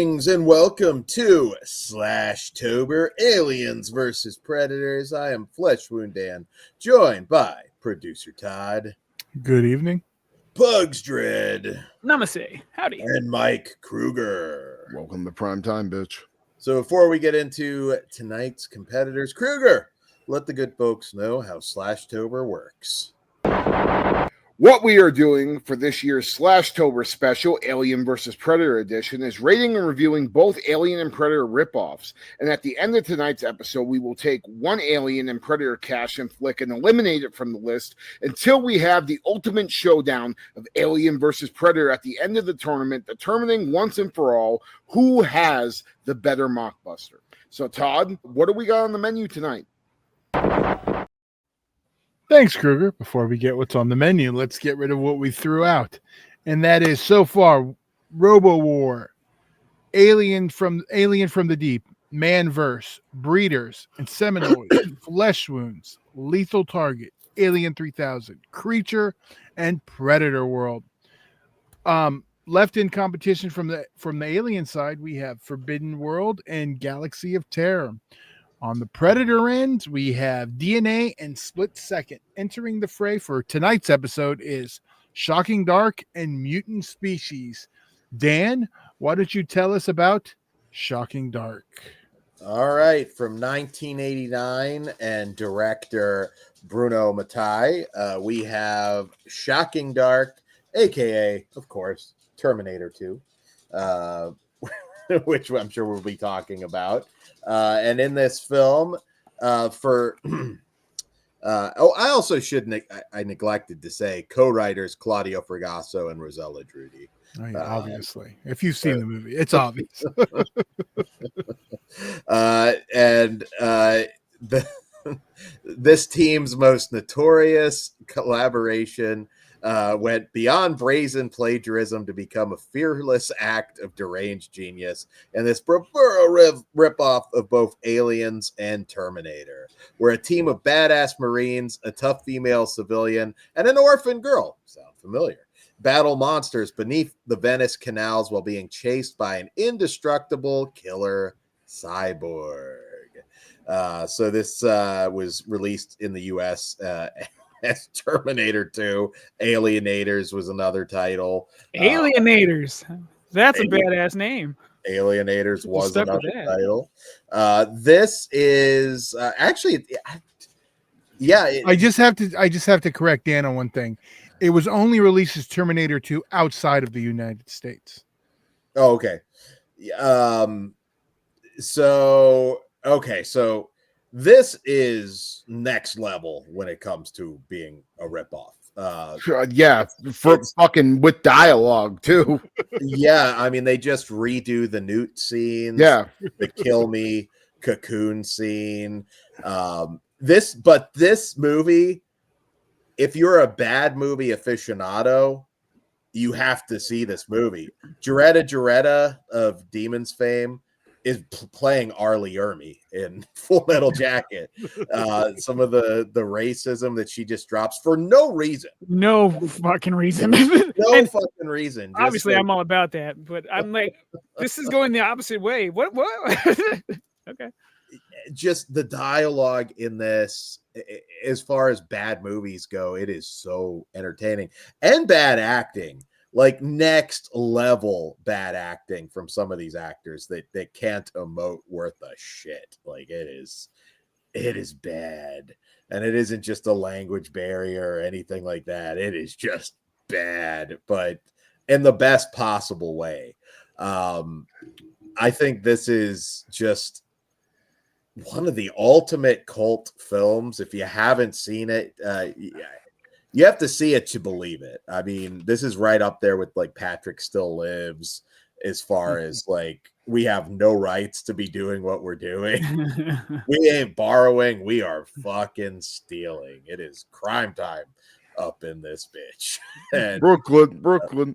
Greetings and welcome to Slashtober, Aliens vs. Predators. I am Flesh Wound Dan, joined by producer Todd. Good evening. Bugs Dread. Namaste. Howdy. And Mike Kruger. Welcome to prime time, bitch. So before we get into tonight's competitors, Kruger, let the good folks know how Slashtober works. What we are doing for this year's Slashtober special, Alien vs. Predator edition, is rating and reviewing both Alien and Predator ripoffs. And at the end of tonight's episode, we will take one Alien and Predator cash and flick and eliminate it from the list until we have the ultimate showdown of Alien vs. Predator at the end of the tournament, determining once and for all who has the better mockbuster. So, Todd, what do we got on the menu tonight? Thanks, Kruger. Before we get what's on the menu, let's get rid of what we threw out. And that is, so far, Robo-War, Alien from the Deep, Manverse, Breeders, and Seminoids, Flesh Wounds, Lethal Target, Alien 3000, Creature, and Predator World. Left in competition from the Alien side, we have Forbidden World and Galaxy of Terror. On the Predator end, we have DNA and Split Second. Entering the fray for tonight's episode is Shocking Dark and Mutant Species. Dan, why don't you tell us about Shocking Dark? All right, from 1989 and director Bruno Mattei, we have Shocking Dark, a.k.a., of course, Terminator 2, which I'm sure we'll be talking about. And in this film, I also I neglected to say co-writers Claudio Fragasso and Rosella Drudi. Oh, yeah, obviously, if you've seen the movie, it's obvious. This team's most notorious collaboration went beyond brazen plagiarism to become a fearless act of deranged genius, and this bravura ripoff of both Aliens and Terminator, where a team of badass Marines, a tough female civilian, and an orphan girl, sound familiar, battle monsters beneath the Venice canals while being chased by an indestructible killer cyborg. So this was released in the U.S. As Terminator 2. Alienators was another title. Alienators. That's a badass name. Alienators was another title. This is actually, yeah. I just have to correct Dan on one thing. It was only released as Terminator 2 outside of the United States. Oh, okay. So this is next level when it comes to being a ripoff. Fucking with dialogue too. Yeah, I mean, they just redo the newt scenes. Yeah, the kill me cocoon scene. This movie, if you're a bad movie aficionado, you have to see this movie. Jaretta of Demons fame is playing Arlie Ermy in Full Metal Jacket. Some of the racism that she just drops for no reason. No fucking reason. No fucking reason. Just obviously, I'm all about that, but I'm like, this is going the opposite way. What? Okay. Just the dialogue in this, as far as bad movies go, it is so entertaining. And bad acting. Like next level bad acting from some of these actors that can't emote worth a shit. Like it is bad. And it isn't just a language barrier or anything like that. It is just bad, but in the best possible way. I think this is just one of the ultimate cult films. If you haven't seen it, you have to see it to believe it. I mean, this is right up there with like Patrick Still Lives, as far as like we have no rights to be doing what we're doing. We ain't borrowing, we are fucking stealing. It is crime time up in this bitch. And, Brooklyn.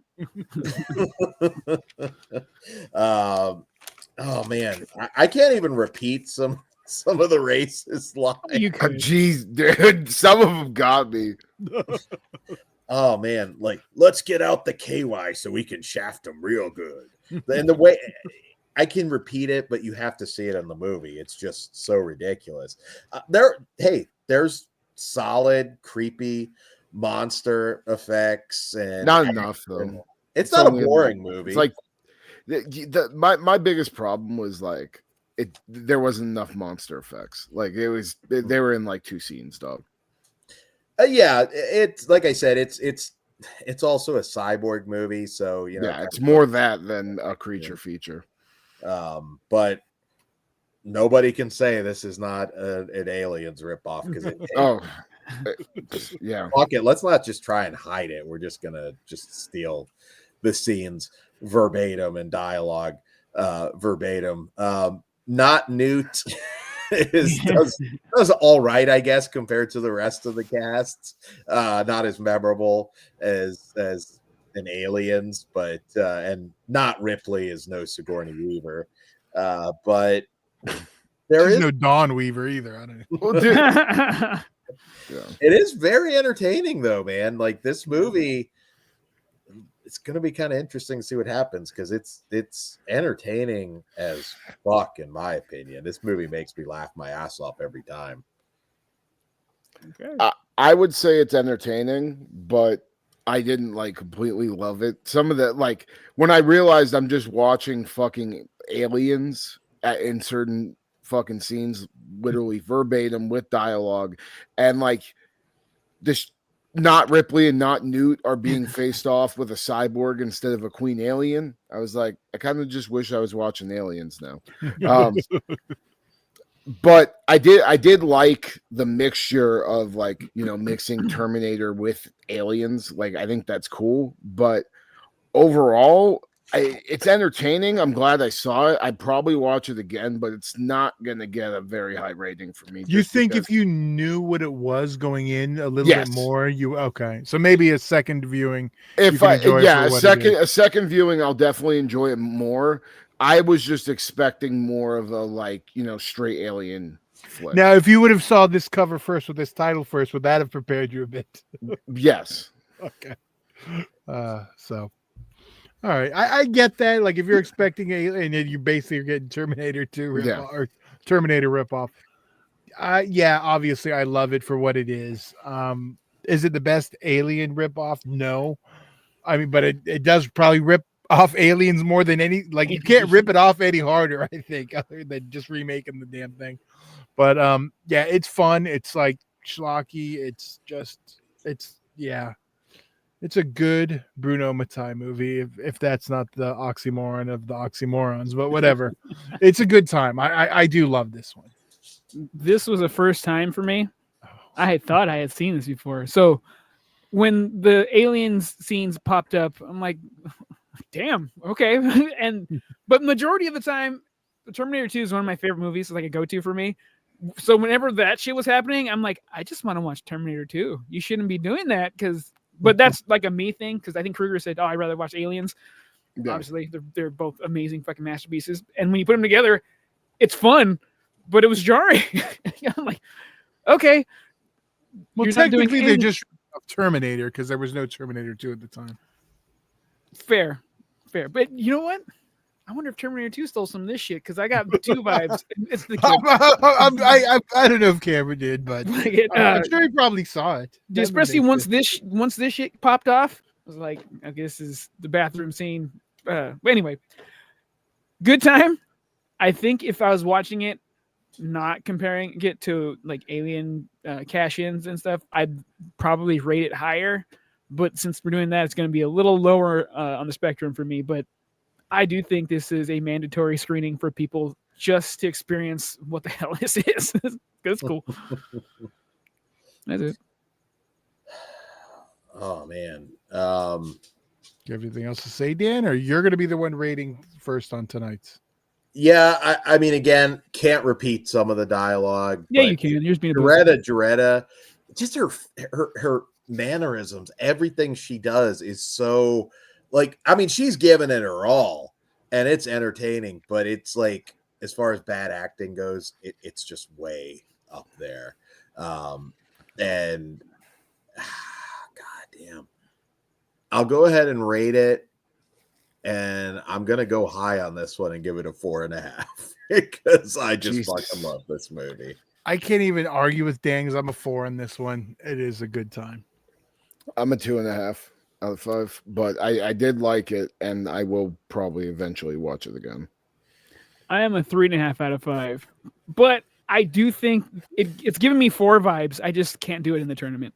Oh man, I can't even repeat some of the racist lines. Jeez, dude, some of them got me. Oh man, like let's get out the KY so we can shaft them real good. And the way I can repeat it, but you have to see it in the movie. It's just so ridiculous. There's solid, creepy monster effects and Not enough though. It's not a boring movie. It's like my biggest problem was like there wasn't enough monster effects. Like they were in like 2 scenes, dog. Yeah, it's like I said, it's also a cyborg movie, so it's more that than a creature feature. But nobody can say this is not an Aliens ripoff because it. Yeah. Fuck it. Let's not just try and hide it. We're just gonna steal the scenes verbatim and dialogue verbatim. Not Newt does all right, I guess, compared to the rest of the casts. Not as memorable as an Aliens, but and not Ripley is no Sigourney Weaver. But There's no Dawn Weaver either. I don't know. Well, dude, yeah. It is very entertaining though, man. Like this movie, it's going to be kind of interesting to see what happens because it's entertaining as fuck, in my opinion. This movie makes me laugh my ass off every time. Okay. I would say it's entertaining, but I didn't like completely love it. Some of the like when I realized I'm just watching fucking aliens in certain fucking scenes, literally verbatim with dialogue, and like this. Not Ripley and not Newt are being faced off with a cyborg instead of a queen alien. I was like, I kind of just wish I was watching Aliens now. But I did like the mixture of like, mixing Terminator with aliens. Like, I think that's cool. But overall, it's entertaining. I'm glad I saw it. I'd probably watch it again, but it's not going to get a very high rating for me. You think if you knew what it was going in a little bit more, okay. So maybe a second viewing. A second viewing, I'll definitely enjoy it more. I was just expecting more of a straight alien flick. Now, if you would have saw this cover first with this title first, would that have prepared you a bit? Yes. Okay. So. All right, I get that. Like, if you're expecting and you basically are getting Terminator 2 ripoff or Terminator ripoff, obviously I love it for what it is. Is it the best Alien ripoff? No, I mean, but it does probably rip off Aliens more than any. Like, you can't rip it off any harder, I think, other than just remaking the damn thing. But it's fun. It's like schlocky. It's a good Bruno Mattei movie, if that's not the oxymoron of the oxymorons, but whatever. It's a good time. I do love this one. This was a first time for me. I had thought I had seen this before. So when the aliens scenes popped up, I'm like, damn, okay. But majority of the time, Terminator 2 is one of my favorite movies. It's like a go-to for me. So whenever that shit was happening, I'm like, I just want to watch Terminator 2. You shouldn't be doing that but that's like a me thing because I think Kruger said, I'd rather watch Aliens. Yeah. Obviously, they're both amazing fucking masterpieces. And when you put them together, it's fun, but it was jarring. I'm like, okay. Well, technically, they're just Terminator because there was no Terminator 2 at the time. Fair. But you know what? I wonder if Terminator 2 stole some of this shit because I got 2 vibes. It's the I don't know if Cameron did, but I'm sure he probably saw it. Especially once this shit popped off, I was like, okay, this is the bathroom scene. But anyway, good time. I think if I was watching it, not comparing it to like Alien cash-ins and stuff, I'd probably rate it higher. But since we're doing that, it's going to be a little lower on the spectrum for me. But I do think this is a mandatory screening for people just to experience what the hell this is. That's cool. That's it. Oh, man. You have anything else to say, Dan? Or you're going to be the one rating first on tonight's? Yeah, I mean, again, can't repeat some of the dialogue. Yeah, you can. You're just being Doretta, just her mannerisms, everything she does is so... Like, I mean, she's giving it her all, and it's entertaining, but it's like, as far as bad acting goes, it's just way up there. And God damn, I'll go ahead and rate it and I'm gonna go high on this one and give it a 4.5 because I just fucking love this movie. I can't even argue with Dan because I'm a 4 on this one. It is a good time. I'm a 2.5 out of 5, but I did like it, and I will probably eventually watch it again. I am a 3.5 out of 5, but I do think it's giving me 4 vibes. I just can't do it in the tournament.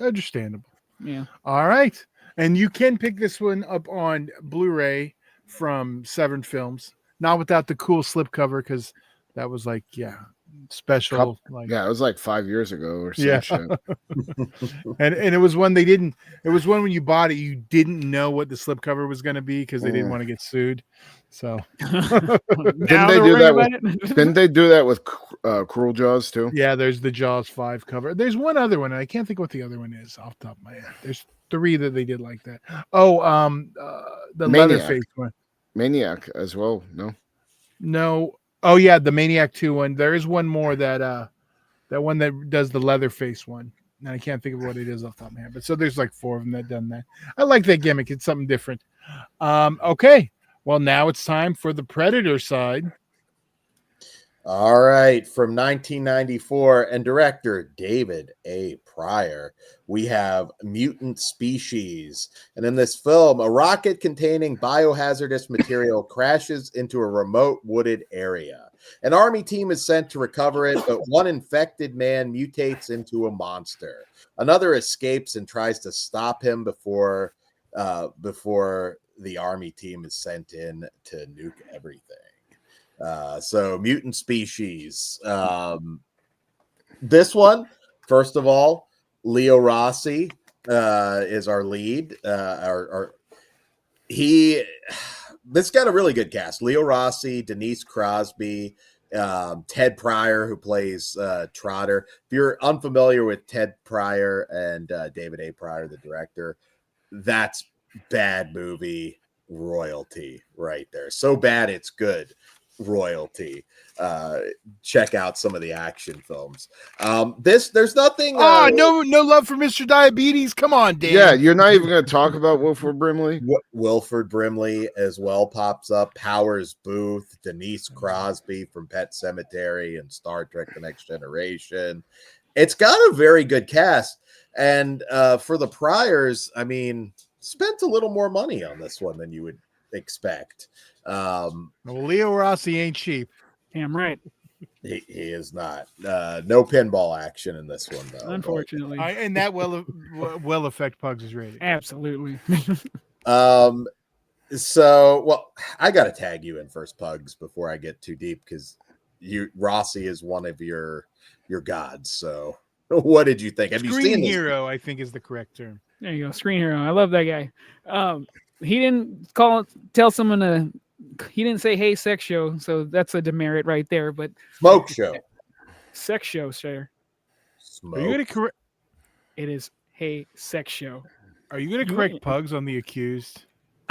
Understandable. Yeah. All right. And you can pick this one up on Blu-ray from Severn Films, not without the cool slipcover, because that was like, special. Like, it was like 5 years ago or some shit. and it was one it was one when you bought it, you didn't know what the slipcover was going to be because they didn't want to get sued. So didn't they do that with Cruel Jaws too? Yeah, there's the Jaws 5 cover. There's one other one, and I can't think what the other one is off the top of my head. There's 3 that they did like that. Oh, the Leatherface one. Maniac as well. No. Oh yeah, the Maniac 2 one. There is one more that one that does the Leatherface one. And I can't think of what it is off the top of my head. But so there's like 4 of them that done that. I like that gimmick. It's something different. Okay. Well, now it's time for the Predator side. All right, from 1994 and director David A. Pryor, we have Mutant Species. And in this film, a rocket containing biohazardous material crashes into a remote wooded area. An army team is sent to recover it, but one infected man mutates into a monster. Another escapes and tries to stop him before the army team is sent in to nuke everything. So Mutant Species. This one, first of all, Leo Rossi is our lead. This got a really good cast. Leo Rossi, Denise Crosby, Ted Pryor, who plays Trotter. If you're unfamiliar with Ted Pryor and David A. Pryor, the director, that's bad movie royalty right there. So bad it's good royalty. Check out some of the action films. There's nothing. No love for Mr. Diabetes. Come on, Dan. Yeah, you're not even going to talk about Wilford Brimley. Wilford Brimley as well pops up. Powers Boothe, Denise Crosby from Pet Sematary and Star Trek: The Next Generation. It's got a very good cast, and for the Pryors, I mean, spent a little more money on this one than you would expect. Well, Leo Rossi ain't cheap. Damn right. He is not. No pinball action in this one, though. Unfortunately. And that will affect Pugs' rating. Absolutely. So, well, I got to tag you in first, Pugs, before I get too deep, because Rossi is one of your gods. So, what did you think? Have you seen this? Hero, I think is the correct term. There you go. Screen hero. I love that guy. He didn't tell someone to. He didn't say, "Hey, sex show," so that's a demerit right there. But smoke show, sex show, sir. Are you going to correct? It is, "Hey, sex show." Are you going to correct Pugs on the accused?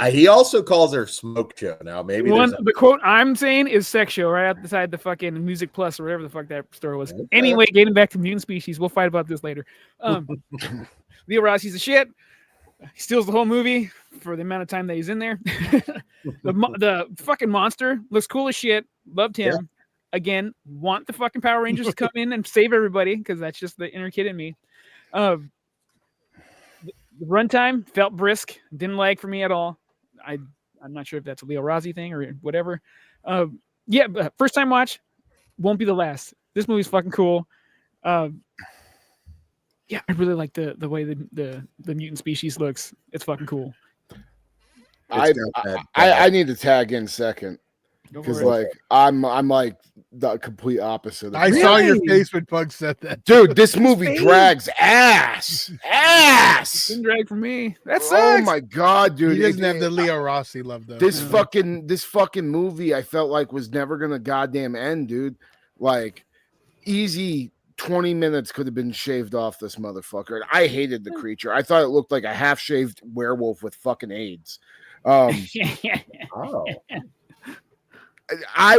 He also calls her smoke show. Now, maybe the quote I'm saying is sex show right outside the fucking Music Plus or whatever the fuck that store was. Okay. Anyway, getting back to Mutant Species, we'll fight about this later. Leo Rossi's a shit. He steals the whole movie for the amount of time that he's in there. The fucking monster looks cool as shit. Loved him. Yeah. Again, want the fucking Power Rangers to come in and save everybody because that's just the inner kid in me. The runtime felt brisk. Didn't lag for me at all. I'm not sure if that's a Leo Rossi thing or whatever. But first time watch won't be the last. This movie's fucking cool. Yeah, I really like the way the Mutant Species looks. It's fucking cool. I need to tag in second because like I'm like the complete opposite. I saw your face when Pug said that. Dude, this movie drags ass. Didn't drag for me. That sucks. Oh my god, dude! He doesn't have the Leo Rossi love though. This fucking movie, I felt like was never gonna goddamn end, dude. Like easy. 20 minutes could have been shaved off this motherfucker. And I hated the creature. I thought it looked like a half-shaved werewolf with fucking AIDS. I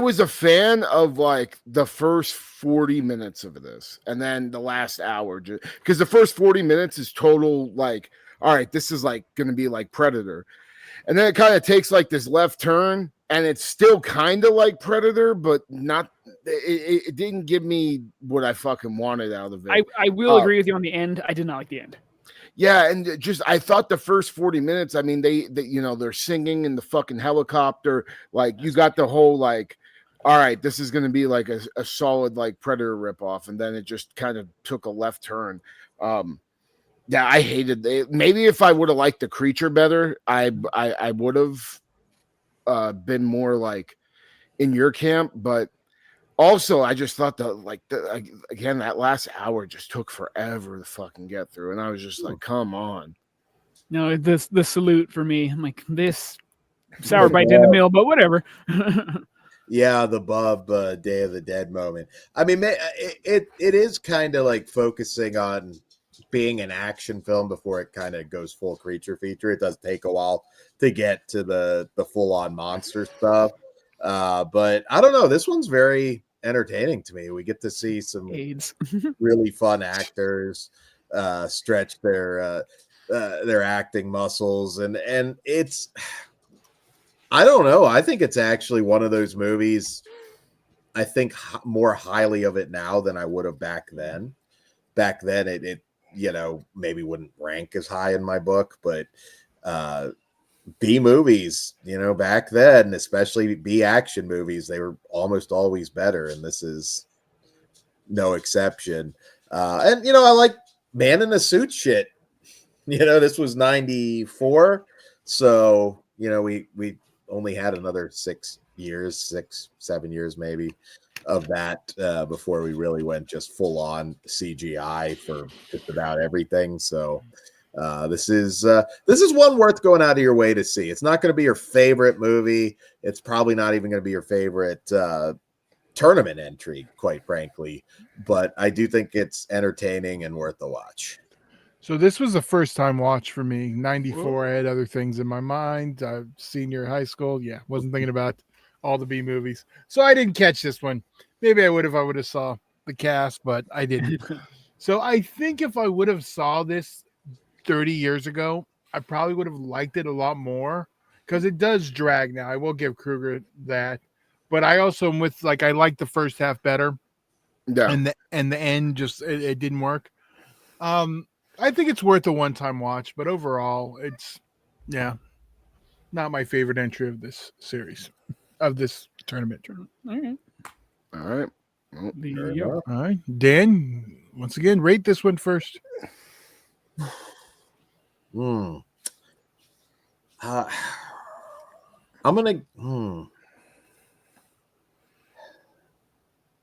was a fan of like the first 40 minutes of this and then the last hour because the first 40 minutes is total like, all right, this is like going to be like Predator. And then it kind of takes like this left turn, and it's still kind of like Predator, but not. It didn't give me what I fucking wanted out of it. I will agree with you on the end. I did not like the end. Yeah, and just I thought the first 40 minutes. I mean, they you know, they're singing in the fucking helicopter. Like you got the whole like, all right, this is going to be like a solid like Predator ripoff, and then it just kind of took a left turn. Yeah, I hated it. Maybe if I would have liked the creature better, I would have been more like in your camp. But also, I just thought again, that last hour just took forever to fucking get through, and I was just like, come on. No, the salute for me. I'm like, this sour bite in the middle, but whatever. Yeah, the Bub Day of the Dead moment. I mean, it is kind of like focusing on being an action film before it kind of goes full creature feature. It does take a while to get to the full-on monster stuff. But I don't know. This one's very entertaining to me. We get to see some really fun actors stretch their acting muscles, and it's, I don't know. I think it's actually one of those movies. I think more highly of it now than I would have back then. Back then, it you know, maybe wouldn't rank as high in my book, but B movies, you know, back then, especially B action movies, they were almost always better, and this is no exception. And you know, I like man in a suit shit. You know, this was 94, so you know, we only had another 6, 7 years maybe of that before we really went just full on CGI for just about everything. So this is one worth going out of your way to see. It's not going to be your favorite movie. It's probably not even going to be your favorite tournament entry, quite frankly. But I do think it's entertaining and worth the watch. So this was a first time watch for me. 94, I had other things in my mind. Senior high school. Yeah, wasn't thinking about all the B movies. So I didn't catch this one. Maybe I would have saw the cast, but I didn't. So I think if I would have saw this 30 years ago, I probably would have liked it a lot more because it does drag now. I will give Kruger that. But I also am with, like, I like the first half better. Yeah. And the end just it didn't work. I think it's worth a one-time watch, but overall, it's not my favorite entry of this series, of this tournament. All right. Well, all right, Dan. Once again, rate this one first. I'm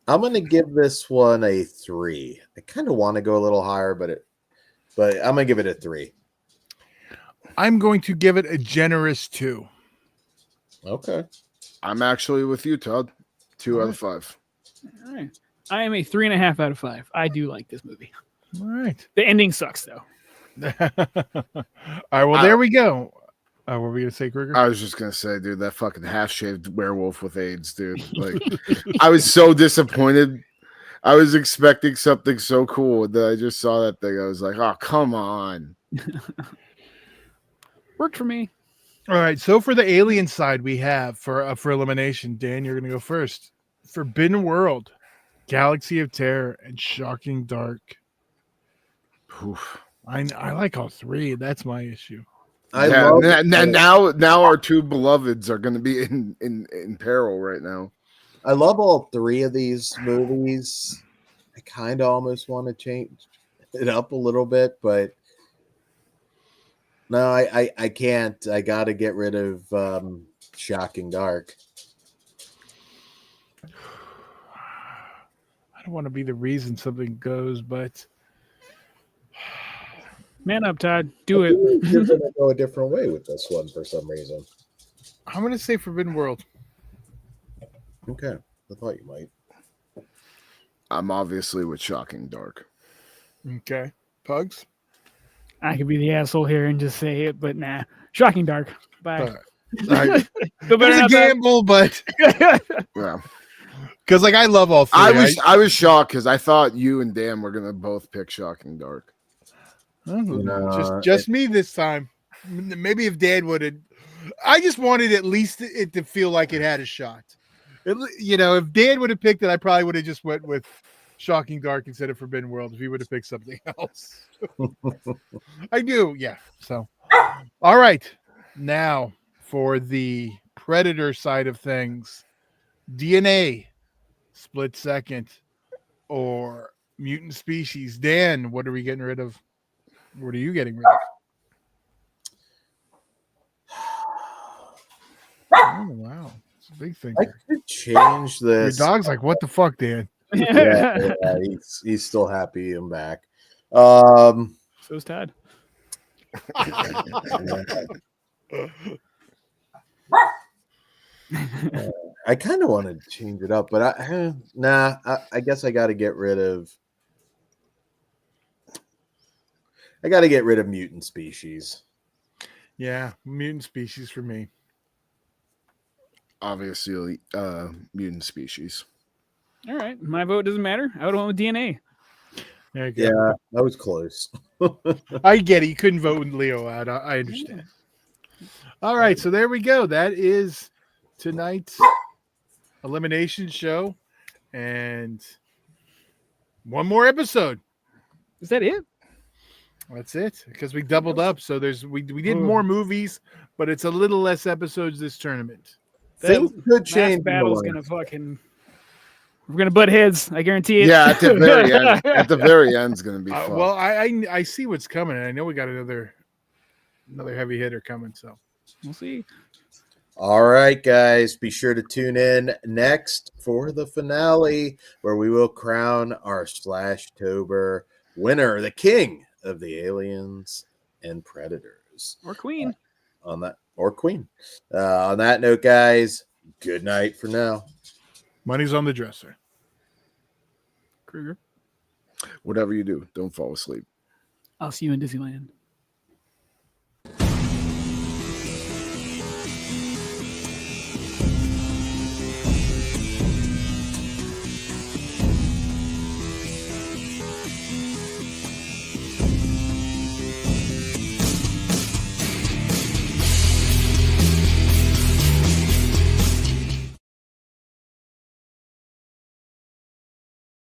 gonna give this one a 3. I kind of want to go a little higher, but I'm gonna give it a 3. I'm going to give it a generous 2. Okay. I'm actually with you, Todd. 2 out of 5. All right. I am a 3.5 out of 5. I do like this movie. All right. The ending sucks though. All right. Well, there we go. What were we gonna say, Kruger? I was just gonna say, dude, that fucking half-shaved werewolf with AIDS, dude. Like, I was so disappointed. I was expecting something so cool that I just saw that thing. I was like, oh, come on. Worked for me. All right. So for the alien side, we have for elimination, Dan, you're gonna go first. Forbidden World, Galaxy of Terror, and Shocking Dark. Oof. I like all three. That's my issue. Now our two beloveds are going to be in peril right now. I love all three of these movies. I kind of almost want to change it up a little bit, but no, I can't. I got to get rid of Shocking Dark. I don't want to be the reason something goes, but man up, Todd. Do it. You're going to go a different way with this one for some reason. I'm going to say Forbidden World. Okay. I thought you might. I'm obviously with Shocking Dark. Okay. Pugs? I could be the asshole here and just say it, but nah. Shocking Dark. Bye. It was a gamble, but yeah. Because I love all three. I was shocked because I thought you and Dan were gonna both pick Shocking Dark. Just me this time. Maybe if Dan would have, I just wanted at least it to feel like it had a shot. If Dan would have picked it, I probably would have just went with Shocking Dark instead of Forbidden World if he would have picked something else. I do, yeah. So, all right. Now for the Predator side of things, DNA, split second, or mutant species. Dan, what are we getting rid of? What are you getting rid of? Oh, wow. It's a big I thinker. could change Your this. dog's like, what the fuck, Dan? Yeah, he's still happy I'm back. So's Todd. I kind of want to change it up, but I guess I got to get rid of. I got to get rid of mutant species. Yeah, mutant species for me. Obviously, mutant species. All right, my vote doesn't matter. I would have went with DNA. There you go. Yeah, that was close. I get it. You couldn't vote Leo out. I understand. All right, so there we go. That is tonight's elimination show, and one more episode. Is that it? That's it, because we doubled up. So we did more movies, but it's a little less episodes this tournament. Things could change. Battle's gonna we're gonna butt heads. I guarantee it. Yeah, at the very end. At the very end is gonna be fun. Well, I see what's coming, and I know we got another heavy hitter coming. So we'll see. All right, guys, be sure to tune in next for the finale, where we will crown our Slashtober winner, the king of the aliens and predators, or queen. On that note, guys, good night for now. Money's on the dresser. Kruger. Whatever you do, don't fall asleep. I'll see you in Disneyland.